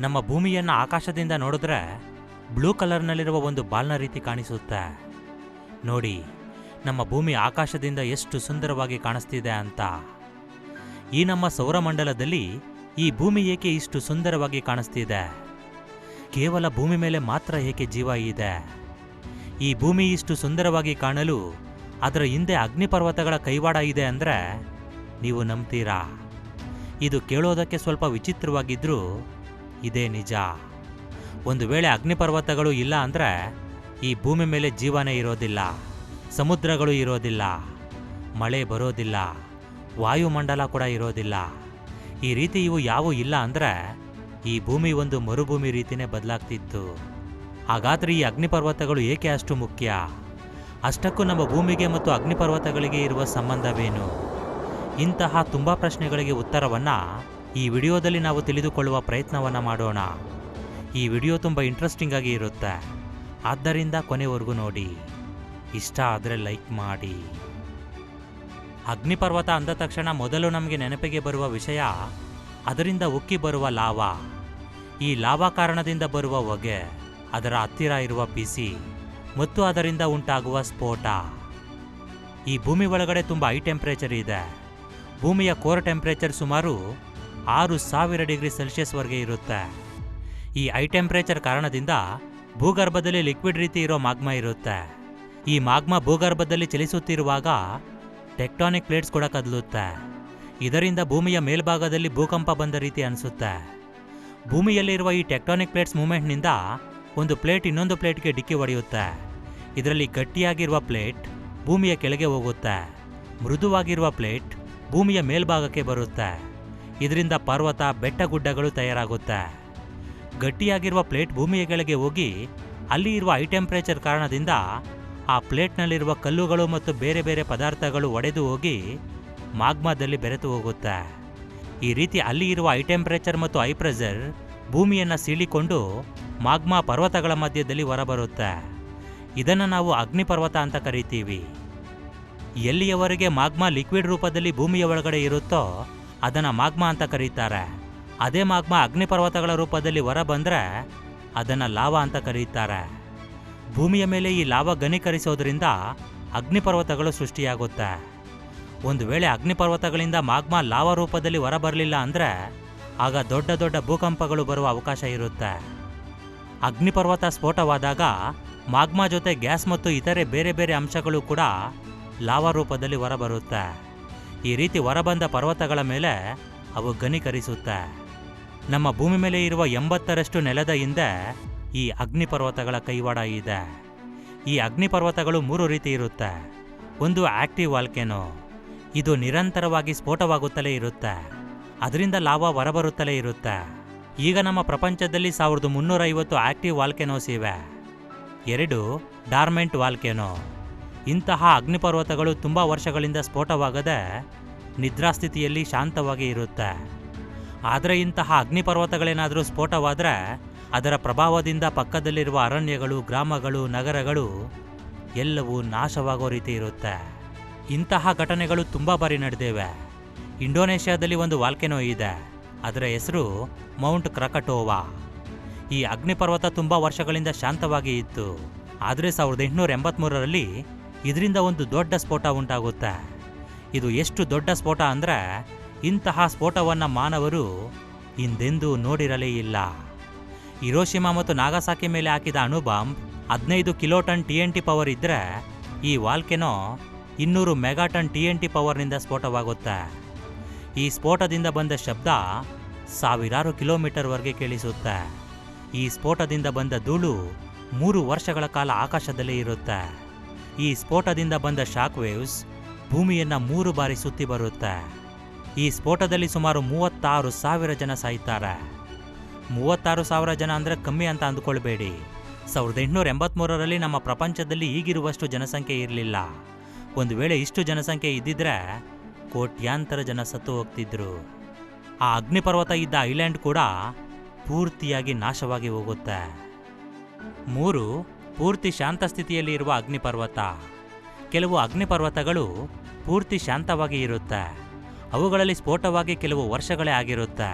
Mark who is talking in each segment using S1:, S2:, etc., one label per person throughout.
S1: ನಮ್ಮ ಭೂಮಿಯನ್ನ ಆಕಾಶದಿಂದ ನೋಡಿದ್ರೆ ಬ್ಲೂ ಕಲರ್ನಲ್ಲಿರುವ ಒಂದು ಬಾಲ್ನ ರೀತಿ ಕಾಣಿಸುತ್ತೆ. ನೋಡಿ, ನಮ್ಮ ಭೂಮಿ ಆಕಾಶದಿಂದ ಎಷ್ಟು ಸುಂದರವಾಗಿ ಕಾಣಿಸ್ತಿದೆ ಅಂತ. ಈ ನಮ್ಮ ಸೌರಮಂಡಲದಲ್ಲಿ ಈ ಭೂಮಿ ಏಕೆ ಇಷ್ಟು ಸುಂದರವಾಗಿ ಕಾಣಿಸ್ತಿದೆ? ಕೇವಲ ಭೂಮಿ ಮೇಲೆ ಮಾತ್ರ ಏಕೆ ಜೀವ ಇದೆ? ಈ ಭೂಮಿ ಇಷ್ಟು ಸುಂದರವಾಗಿ ಕಾಣಲು ಅದರ ಹಿಂದೆ ಅಗ್ನಿಪರ್ವತಗಳ ಕೈವಾಡ ಇದೆ ಅಂದ್ರೆ ನೀವು ನಂಬ್ತೀರಾ? ಇದು ಕೇಳೋದಕ್ಕೆ ಸ್ವಲ್ಪ ವಿಚಿತ್ರವಾಗಿದ್ರೂ ಇದೇ ನಿಜ. ಒಂದು ವೇಳೆ ಅಗ್ನಿಪರ್ವತಗಳು ಇಲ್ಲ ಅಂದ್ರೆ ಈ ಭೂಮಿ ಮೇಲೆ ಜೀವನೇ ಇರೋದಿಲ್ಲ, ಸಮುದ್ರಗಳು ಇರೋದಿಲ್ಲ, ಮಳೆ ಬರೋದಿಲ್ಲ, ವಾಯುಮಂಡಲ ಕೂಡ ಇರೋದಿಲ್ಲ. ಈ ರೀತಿ ಇವು ಯಾವೂ ಇಲ್ಲ ಅಂದ್ರೆ ಈ ಭೂಮಿ ಒಂದು ಮರುಭೂಮಿ ರೀತಿನೇ ಬದಲಾಗ್ತಿತ್ತು. ಹಾಗಾದ್ರೆ ಈ ಅಗ್ನಿಪರ್ವತಗಳು ಏಕೆ ಅಷ್ಟು ಮುಖ್ಯ? ಅಷ್ಟಕ್ಕೂ ನಮ್ಮ ಭೂಮಿಗೆ ಮತ್ತು ಅಗ್ನಿಪರ್ವತಗಳಿಗೆ ಇರುವ ಸಂಬಂಧವೇನು? ಇಂತಹ ತುಂಬ ಪ್ರಶ್ನೆಗಳಿಗೆ ಉತ್ತರವನ್ನ ಈ ವಿಡಿಯೋದಲ್ಲಿ ನಾವು ತಿಳಿದುಕೊಳ್ಳುವ ಪ್ರಯತ್ನವನ್ನ ಮಾಡೋಣ. ಈ ವಿಡಿಯೋ ತುಂಬ ಇಂಟ್ರೆಸ್ಟಿಂಗ್ ಆಗಿ ಇರುತ್ತೆ, ಆದ್ದರಿಂದ ಕೊನೆವರೆಗೂ ನೋಡಿ. ಇಷ್ಟ ಆದರೆ ಲೈಕ್ ಮಾಡಿ. ಅಗ್ನಿಪರ್ವತ ಅಂದ ತಕ್ಷಣ ಮೊದಲು ನಮಗೆ ನೆನಪಿಗೆ ಬರುವ ವಿಷಯ ಅದರಿಂದ ಉಕ್ಕಿ ಬರುವ ಲಾವಾ. ಈ ಲಾವಾ ಕಾರಣದಿಂದ ಬರುವ ಹೊಗೆ, ಅದರ ಹತ್ತಿರ ಇರುವ ಬಿಸಿ ಮತ್ತು ಅದರಿಂದ ಉಂಟಾಗುವ ಸ್ಫೋಟ. ಈ ಭೂಮಿ ಒಳಗಡೆ ತುಂಬ ಹೈ ಟೆಂಪರೇಚರ್ ಇದೆ. ಭೂಮಿಯ ಕೋರ್ ಟೆಂಪರೇಚರ್ ಸುಮಾರು 6000 ಡಿಗ್ರಿ ಸೆಲ್ಸಿಯಸ್ವರೆಗೆ ಇರುತ್ತೆ. ಈ ಹೈ ಟೆಂಪರೇಚರ್ ಕಾರಣದಿಂದ ಭೂಗರ್ಭದಲ್ಲಿ ಲಿಕ್ವಿಡ್ ರೀತಿ ಇರೋ ಮಾಗ್ಮಾ ಇರುತ್ತೆ. ಈ ಮಾಗ್ಮಾ ಭೂಗರ್ಭದಲ್ಲಿ ಚಲಿಸುತ್ತಿರುವಾಗ ಟೆಕ್ಟಾನಿಕ್ ಪ್ಲೇಟ್ಸ್ ಕೂಡ ಕದಲುತ್ತೆ. ಇದರಿಂದ ಭೂಮಿಯ ಮೇಲ್ಭಾಗದಲ್ಲಿ ಭೂಕಂಪ ಬಂದ ರೀತಿ ಅನಿಸುತ್ತೆ. ಭೂಮಿಯಲ್ಲಿರುವ ಈ ಟೆಕ್ಟಾನಿಕ್ ಪ್ಲೇಟ್ಸ್ ಮೂವ್ಮೆಂಟ್ನಿಂದ ಒಂದು ಪ್ಲೇಟ್ ಇನ್ನೊಂದು ಪ್ಲೇಟ್ಗೆ ಡಿಕ್ಕಿ ಹೊಡೆಯುತ್ತೆ. ಇದರಲ್ಲಿ ಗಟ್ಟಿಯಾಗಿರುವ ಪ್ಲೇಟ್ ಭೂಮಿಯ ಕೆಳಗೆ ಹೋಗುತ್ತೆ, ಮೃದುವಾಗಿರುವ ಪ್ಲೇಟ್ ಭೂಮಿಯ ಮೇಲ್ಭಾಗಕ್ಕೆ ಬರುತ್ತೆ. ಇದರಿಂದ ಪರ್ವತ, ಬೆಟ್ಟ, ಗುಡ್ಡಗಳು ತಯಾರಾಗುತ್ತೆ. ಗಟ್ಟಿಯಾಗಿರುವ ಪ್ಲೇಟ್ ಭೂಮಿಯ ಕೆಳಗೆ ಹೋಗಿ ಅಲ್ಲಿ ಇರುವ ಹೈ ಟೆಂಪರೇಚರ್ ಕಾರಣದಿಂದ ಆ ಪ್ಲೇಟ್ನಲ್ಲಿರುವ ಕಲ್ಲುಗಳು ಮತ್ತು ಬೇರೆ ಬೇರೆ ಪದಾರ್ಥಗಳು ಒಡೆದು ಹೋಗಿ ಮಾಗ್ಮಾದಲ್ಲಿ ಬೆರೆತು ಹೋಗುತ್ತೆ. ಈ ರೀತಿ ಅಲ್ಲಿ ಇರುವ ಹೈ ಟೆಂಪರೇಚರ್ ಮತ್ತು ಹೈ ಪ್ರೆಷರ್ ಭೂಮಿಯನ್ನು ಸೀಳಿಕೊಂಡು ಮಾಗ್ಮಾ ಪರ್ವತಗಳ ಮಧ್ಯದಲ್ಲಿ ಹೊರಬರುತ್ತೆ. ಇದನ್ನು ನಾವು ಅಗ್ನಿಪರ್ವತ ಅಂತ ಕರಿತೀವಿ. ಎಲ್ಲಿಯವರೆಗೆ ಮಾಗ್ಮಾ ಲಿಕ್ವಿಡ್ ರೂಪದಲ್ಲಿ ಭೂಮಿಯ ಒಳಗಡೆ ಇರುತ್ತೋ ಅದನ್ನು ಮಾಗ್ಮಾ ಅಂತ ಕರೀತಾರೆ. ಅದೇ ಮಾಗ್ಮಾ ಅಗ್ನಿಪರ್ವತಗಳ ರೂಪದಲ್ಲಿ ಹೊರ ಬಂದರೆ ಅದನ್ನು ಲಾವಾ ಅಂತ ಕರೀತಾರೆ. ಭೂಮಿಯ ಮೇಲೆ ಈ ಲಾವಾ ಘನೀಕರಿಸೋದ್ರಿಂದ ಅಗ್ನಿಪರ್ವತಗಳು ಸೃಷ್ಟಿಯಾಗುತ್ತೆ. ಒಂದು ವೇಳೆ ಅಗ್ನಿಪರ್ವತಗಳಿಂದ ಮಾಗ್ಮಾ ಲಾವಾ ರೂಪದಲ್ಲಿ ಹೊರಬರಲಿಲ್ಲ ಅಂದರೆ ಆಗ ದೊಡ್ಡ ದೊಡ್ಡ ಭೂಕಂಪಗಳು ಬರುವ ಅವಕಾಶ ಇರುತ್ತೆ. ಅಗ್ನಿಪರ್ವತ ಸ್ಫೋಟವಾದಾಗ ಮಾಗ್ಮಾ ಜೊತೆ ಗ್ಯಾಸ್ ಮತ್ತು ಇತರೆ ಬೇರೆ ಬೇರೆ ಅಂಶಗಳು ಕೂಡ ಲಾವಾ ರೂಪದಲ್ಲಿ ಹೊರಬರುತ್ತೆ. ಈ ರೀತಿ ಹೊರಬಂದ ಪರ್ವತಗಳ ಮೇಲೆ ಅವು ಘನೀಕರಿಸುತ್ತೆ. ನಮ್ಮ ಭೂಮಿ ಮೇಲೆ ಇರುವ 80ರಷ್ಟು ನೆಲದ ಹಿಂದೆ ಈ ಅಗ್ನಿಪರ್ವತಗಳ ಕೈವಾಡ ಇದೆ. ಈ ಅಗ್ನಿಪರ್ವತಗಳು 3 ರೀತಿ ಇರುತ್ತೆ. ಒಂದು ಆಕ್ಟಿವ್ ವಾಲ್ಕೆನೋ, ಇದು ನಿರಂತರವಾಗಿ ಸ್ಫೋಟವಾಗುತ್ತಲೇ ಇರುತ್ತೆ, ಅದರಿಂದ ಲಾವಾ ಹೊರಬರುತ್ತಲೇ ಇರುತ್ತೆ. ಈಗ ನಮ್ಮ ಪ್ರಪಂಚದಲ್ಲಿ 1350 ಆಕ್ಟಿವ್ ವಾಲ್ಕೆನೋಸ್ ಇವೆ. 2 ಡಾರ್ಮೆಂಟ್ ವಾಲ್ಕೆನೋ. ಇಂತಹ ಅಗ್ನಿಪರ್ವತಗಳು ತುಂಬ ವರ್ಷಗಳಿಂದ ಸ್ಫೋಟವಾಗದೆ ನಿದ್ರಾಸ್ಥಿತಿಯಲ್ಲಿ ಶಾಂತವಾಗಿ ಇರುತ್ತೆ. ಆದರೆ ಇಂತಹ ಅಗ್ನಿಪರ್ವತಗಳೇನಾದರೂ ಸ್ಫೋಟವಾದರೆ ಅದರ ಪ್ರಭಾವದಿಂದ ಪಕ್ಕದಲ್ಲಿರುವ ಅರಣ್ಯಗಳು, ಗ್ರಾಮಗಳು, ನಗರಗಳು ಎಲ್ಲವೂ ನಾಶವಾಗೋ ರೀತಿ ಇರುತ್ತೆ. ಇಂತಹ ಘಟನೆಗಳು ತುಂಬ ಬಾರಿ ನಡೆದಿವೆ. ಇಂಡೋನೇಷ್ಯಾದಲ್ಲಿ ಒಂದು ವಾಲ್ಕೆನೋ ಇದೆ, ಅದರ ಹೆಸರು ಮೌಂಟ್ ಕ್ರಕಟೋವಾ. ಈ ಅಗ್ನಿಪರ್ವತ ತುಂಬ ವರ್ಷಗಳಿಂದ ಶಾಂತವಾಗಿ ಇತ್ತು. ಆದರೆ 1883ರಲ್ಲಿ ಇದರಿಂದ ಒಂದು ದೊಡ್ಡ ಸ್ಫೋಟ ಉಂಟಾಗುತ್ತೆ. ಇದು ಎಷ್ಟು ದೊಡ್ಡ ಸ್ಫೋಟ ಅಂದರೆ ಇಂತಹ ಸ್ಫೋಟವನ್ನು ಮಾನವರು ಹಿಂದೆಂದೂ ನೋಡಿರಲೇ ಇಲ್ಲ. ಹಿರೋಶಿಮಾ ಮತ್ತು ನಾಗಸಾಕಿ ಮೇಲೆ ಹಾಕಿದ ಅಣುಬಾಂಬ್ 15 ಕಿಲೋಟನ್ TNT ಪವರ್ ಇದ್ದರೆ ಈ ವಾಲ್ಕೆನೋ 200 ಮೆಗಾಟನ್ TNT ಪವರ್ನಿಂದ ಸ್ಫೋಟವಾಗುತ್ತೆ. ಈ ಸ್ಫೋಟದಿಂದ ಬಂದ ಶಬ್ದ ಸಾವಿರಾರು ಕಿಲೋಮೀಟರ್ವರೆಗೆ ಕೇಳಿಸುತ್ತೆ. ಈ ಸ್ಫೋಟದಿಂದ ಬಂದ ಧೂಳು 3 ವರ್ಷಗಳ ಕಾಲ ಆಕಾಶದಲ್ಲೇ ಇರುತ್ತೆ. ಈ ಸ್ಫೋಟದಿಂದ ಬಂದ ಶಾಕ್ ವೇವ್ಸ್ ಭೂಮಿಯನ್ನು 3 ಬಾರಿ ಸುತ್ತಿ ಬರುತ್ತೆ. ಈ ಸ್ಫೋಟದಲ್ಲಿ ಸುಮಾರು 36,000 ಜನ ಸಾಯ್ತಾರೆ. 36,000 ಜನ ಅಂದರೆ ಕಮ್ಮಿ ಅಂತ ಅಂದುಕೊಳ್ಬೇಡಿ. 1883ರಲ್ಲಿ ನಮ್ಮ ಪ್ರಪಂಚದಲ್ಲಿ ಈಗಿರುವಷ್ಟು ಜನಸಂಖ್ಯೆ ಇರಲಿಲ್ಲ. ಒಂದು ವೇಳೆ ಇಷ್ಟು ಜನಸಂಖ್ಯೆ ಇದ್ದಿದ್ರೆ ಕೋಟ್ಯಾಂತರ ಜನ ಸತ್ತು ಹೋಗ್ತಿದ್ರು. ಆ ಅಗ್ನಿಪರ್ವತ ಇದ್ದ ಐಲ್ಯಾಂಡ್ ಕೂಡ ಪೂರ್ತಿಯಾಗಿ ನಾಶವಾಗಿ ಹೋಗುತ್ತೆ. 3 ಪೂರ್ತಿ ಶಾಂತ ಸ್ಥಿತಿಯಲ್ಲಿ ಇರುವ ಅಗ್ನಿಪರ್ವತ. ಕೆಲವು ಅಗ್ನಿಪರ್ವತಗಳು ಪೂರ್ತಿ ಶಾಂತವಾಗಿ ಇರುತ್ತೆ. ಅವುಗಳಲ್ಲಿ ಸ್ಫೋಟವಾಗಿ ಕೆಲವು ವರ್ಷಗಳೇ ಆಗಿರುತ್ತೆ.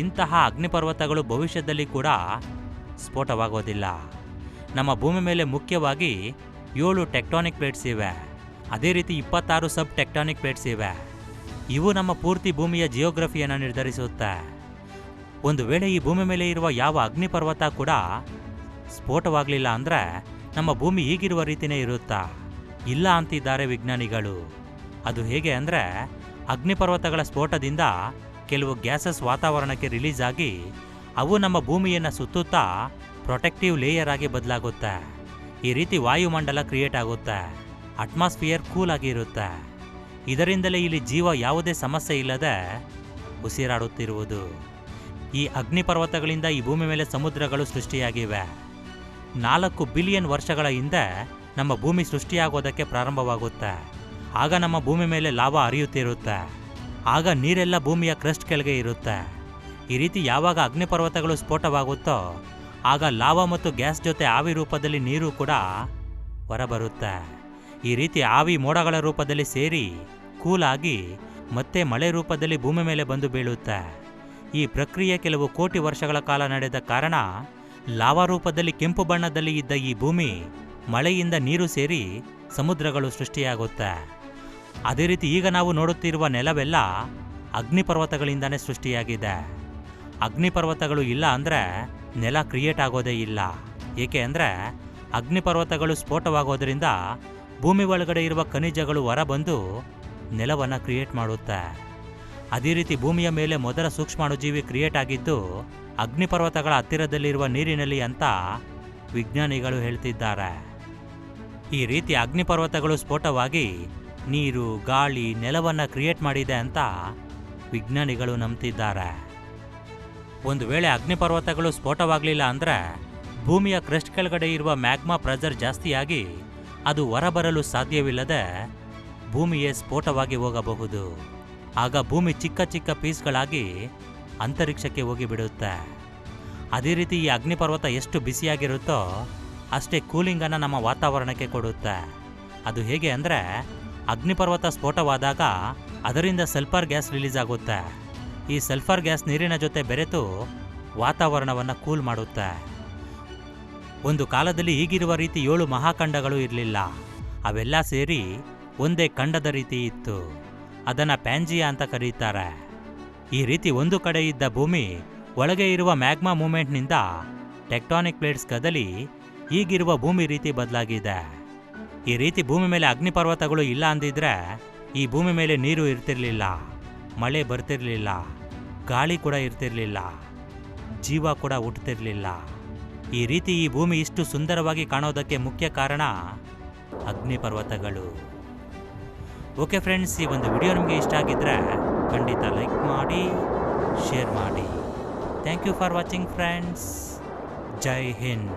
S1: ಇಂತಹ ಅಗ್ನಿಪರ್ವತಗಳು ಭವಿಷ್ಯದಲ್ಲಿ ಕೂಡ ಸ್ಫೋಟವಾಗೋದಿಲ್ಲ. ನಮ್ಮ ಭೂಮಿ ಮೇಲೆ ಮುಖ್ಯವಾಗಿ 7 ಟೆಕ್ಟಾನಿಕ್ ಪ್ಲೇಟ್ಸ್ ಇವೆ. ಅದೇ ರೀತಿ 26 ಸಬ್ ಟೆಕ್ಟಾನಿಕ್ ಪ್ಲೇಟ್ಸ್ ಇವೆ. ಇವು ನಮ್ಮ ಪೂರ್ತಿ ಭೂಮಿಯ ಜಿಯೋಗ್ರಫಿಯನ್ನು ನಿರ್ಧರಿಸುತ್ತೆ. ಒಂದು ವೇಳೆ ಈ ಭೂಮಿ ಮೇಲೆ ಇರುವ ಯಾವ ಅಗ್ನಿಪರ್ವತ ಕೂಡ ಸ್ಫೋಟವಾಗಲಿಲ್ಲ ಅಂದರೆ ನಮ್ಮ ಭೂಮಿ ಈಗಿರುವ ರೀತಿಯೇ ಇರುತ್ತಾ? ಇಲ್ಲ ಅಂತಿದ್ದಾರೆ ವಿಜ್ಞಾನಿಗಳು. ಅದು ಹೇಗೆ ಅಂದರೆ, ಅಗ್ನಿಪರ್ವತಗಳ ಸ್ಫೋಟದಿಂದ ಕೆಲವು ಗ್ಯಾಸಸ್ ವಾತಾವರಣಕ್ಕೆ ರಿಲೀಸ್ ಆಗಿ ಅವು ನಮ್ಮ ಭೂಮಿಯನ್ನು ಸುತ್ತುತ್ತಾ ಪ್ರೊಟೆಕ್ಟಿವ್ ಲೇಯರ್ ಆಗಿ ಬದಲಾಗುತ್ತೆ. ಈ ರೀತಿ ವಾಯುಮಂಡಲ ಕ್ರಿಯೇಟ್ ಆಗುತ್ತೆ. ಅಟ್ಮಾಸ್ಫಿಯರ್ ಕೂಲ್ ಆಗಿ ಇರುತ್ತೆ. ಇದರಿಂದಲೇ ಇಲ್ಲಿ ಜೀವ ಯಾವುದೇ ಸಮಸ್ಯೆ ಇಲ್ಲದೆ ಉಸಿರಾಡುತ್ತಿರುವುದು. ಈ ಅಗ್ನಿಪರ್ವತಗಳಿಂದ ಈ ಭೂಮಿ ಮೇಲೆ ಸಮುದ್ರಗಳು ಸೃಷ್ಟಿಯಾಗಿವೆ. 4 ಬಿಲಿಯನ್ ವರ್ಷಗಳ ಹಿಂದೆ ನಮ್ಮ ಭೂಮಿ ಸೃಷ್ಟಿಯಾಗೋದಕ್ಕೆ ಪ್ರಾರಂಭವಾಗುತ್ತೆ. ಆಗ ನಮ್ಮ ಭೂಮಿ ಮೇಲೆ ಲಾವಾ ಹರಿಯುತ್ತಿರುತ್ತೆ. ಆಗ ನೀರೆಲ್ಲ ಭೂಮಿಯ ಕ್ರಸ್ಟ್ ಕೆಳಗೆ ಇರುತ್ತೆ. ಈ ರೀತಿ ಯಾವಾಗ ಅಗ್ನಿಪರ್ವತಗಳು ಸ್ಫೋಟವಾಗುತ್ತೋ ಆಗ ಲಾವಾ ಮತ್ತು ಗ್ಯಾಸ್ ಜೊತೆ ಆವಿ ರೂಪದಲ್ಲಿ ನೀರು ಕೂಡ ಹೊರಬರುತ್ತೆ. ಈ ರೀತಿ ಆವಿ ಮೋಡಗಳ ರೂಪದಲ್ಲಿ ಸೇರಿ ಕೂಲಾಗಿ ಮತ್ತೆ ಮಳೆ ರೂಪದಲ್ಲಿ ಭೂಮಿ ಮೇಲೆ ಬಂದು ಬೀಳುತ್ತೆ. ಈ ಪ್ರಕ್ರಿಯೆ ಕೆಲವು ಕೋಟಿ ವರ್ಷಗಳ ಕಾಲ ನಡೆದ ಕಾರಣ ಲಾವಾ ರೂಪದಲ್ಲಿ ಕೆಂಪು ಬಣ್ಣದಲ್ಲಿ ಇದ್ದ ಈ ಭೂಮಿ ಮಳೆಯಿಂದ ನೀರು ಸೇರಿ ಸಮುದ್ರಗಳು ಸೃಷ್ಟಿಯಾಗುತ್ತೆ. ಅದೇ ರೀತಿ ಈಗ ನಾವು ನೋಡುತ್ತಿರುವ ನೆಲವೆಲ್ಲ ಅಗ್ನಿಪರ್ವತಗಳಿಂದನೇ ಸೃಷ್ಟಿಯಾಗಿದೆ. ಅಗ್ನಿಪರ್ವತಗಳು ಇಲ್ಲ ಅಂದರೆ ನೆಲ ಕ್ರಿಯೇಟ್ ಆಗೋದೇ ಇಲ್ಲ. ಏಕೆ ಅಂದರೆ ಅಗ್ನಿಪರ್ವತಗಳು ಸ್ಫೋಟವಾಗೋದ್ರಿಂದ ಭೂಮಿ ಒಳಗಡೆ ಇರುವ ಖನಿಜಗಳು ಹೊರಬಂದು ನೆಲವನ್ನು ಕ್ರಿಯೇಟ್ ಮಾಡುತ್ತೆ. ಅದೇ ರೀತಿ ಭೂಮಿಯ ಮೇಲೆ ಮೊದಲ ಸೂಕ್ಷ್ಮಾಣುಜೀವಿ ಕ್ರಿಯೇಟ್ ಆಗಿದ್ದು ಅಗ್ನಿಪರ್ವತಗಳ ಹತ್ತಿರದಲ್ಲಿರುವ ನೀರಿನಲ್ಲಿ ಅಂತ ವಿಜ್ಞಾನಿಗಳು ಹೇಳ್ತಿದ್ದಾರೆ. ಈ ರೀತಿ ಅಗ್ನಿಪರ್ವತಗಳು ಸ್ಫೋಟವಾಗಿ ನೀರು, ಗಾಳಿ, ನೆಲವನ್ನು ಕ್ರಿಯೇಟ್ ಮಾಡಿದೆ ಅಂತ ವಿಜ್ಞಾನಿಗಳು ನಂಬ್ತಿದ್ದಾರೆ. ಒಂದು ವೇಳೆ ಅಗ್ನಿಪರ್ವತಗಳು ಸ್ಫೋಟವಾಗಲಿಲ್ಲ ಅಂದರೆ ಭೂಮಿಯ ಕ್ರಸ್ಟ್ ಕೆಳಗಡೆ ಇರುವ ಮ್ಯಾಗ್ಮಾ ಪ್ರೆಷರ್ ಜಾಸ್ತಿಯಾಗಿ ಅದು ಹೊರಬರಲು ಸಾಧ್ಯವಿಲ್ಲದೆ ಭೂಮಿಯೇ ಸ್ಫೋಟವಾಗಿ ಹೋಗಬಹುದು. ಆಗ ಭೂಮಿ ಚಿಕ್ಕ ಚಿಕ್ಕ ಪೀಸ್ಗಳಾಗಿ ಅಂತರಿಕ್ಷಕ್ಕೆ ಹೋಗಿಬಿಡುತ್ತೆ. ಅದೇ ರೀತಿ ಈ ಅಗ್ನಿಪರ್ವತ ಎಷ್ಟು ಬಿಸಿಯಾಗಿರುತ್ತೋ ಅಷ್ಟೇ ಕೂಲಿಂಗನ್ನು ನಮ್ಮ ವಾತಾವರಣಕ್ಕೆ ಕೊಡುತ್ತೆ. ಅದು ಹೇಗೆ ಅಂದರೆ, ಅಗ್ನಿಪರ್ವತ ಸ್ಫೋಟವಾದಾಗ ಅದರಿಂದ ಸಲ್ಫರ್ ಗ್ಯಾಸ್ ರಿಲೀಸ್ ಆಗುತ್ತೆ. ಈ ಸಲ್ಫರ್ ಗ್ಯಾಸ್ ನೀರಿನ ಜೊತೆ ಬೆರೆತು ವಾತಾವರಣವನ್ನು ಕೂಲ್ ಮಾಡುತ್ತೆ. ಒಂದು ಕಾಲದಲ್ಲಿ ಈಗಿರುವ ರೀತಿ 7 ಮಹಾಖಂಡಗಳು ಇರಲಿಲ್ಲ. ಅವೆಲ್ಲ ಸೇರಿ ಒಂದೇ ಖಂಡದ ರೀತಿ ಇತ್ತು. ಅದನ್ನು ಪ್ಯಾಂಜಿಯಾ ಅಂತ ಕರೀತಾರೆ. ಈ ರೀತಿ ಒಂದು ಕಡೆ ಇದ್ದ ಭೂಮಿ ಒಳಗೆ ಇರುವ ಮ್ಯಾಗ್ಮಾ ಮೂಮೆಂಟ್ನಿಂದ ಟೆಕ್ಟಾನಿಕ್ ಪ್ಲೇಟ್ಸ್ ಕದಲಿ ಈಗಿರುವ ಭೂಮಿ ರೀತಿ ಬದಲಾಗಿದೆ. ಈ ರೀತಿ ಭೂಮಿ ಮೇಲೆ ಅಗ್ನಿಪರ್ವತಗಳು ಇಲ್ಲ ಅಂದಿದ್ರೆ ಈ ಭೂಮಿ ಮೇಲೆ ನೀರು ಇರ್ತಿರ್ಲಿಲ್ಲ, ಮಳೆ ಬರ್ತಿರ್ಲಿಲ್ಲ, ಗಾಳಿ ಕೂಡ ಇರ್ತಿರ್ಲಿಲ್ಲ, ಜೀವ ಕೂಡ ಹುಟ್ಟುತ್ತಿರಲಿಲ್ಲ. ಈ ರೀತಿ ಈ ಭೂಮಿ ಇಷ್ಟು ಸುಂದರವಾಗಿ ಕಾಣೋದಕ್ಕೆ ಮುಖ್ಯ ಕಾರಣ ಅಗ್ನಿಪರ್ವತಗಳು. ಓಕೆ ಫ್ರೆಂಡ್ಸ್, ಈ ಒಂದು ವಿಡಿಯೋ ನಿಮಗೆ ಇಷ್ಟ ಆಗಿದ್ರೆ ಖಂಡಿತ ಲೈಕ್ ಮಾಡಿ, ಶೇರ್ ಮಾಡಿ. Thank you for watching friends. Jai Hind.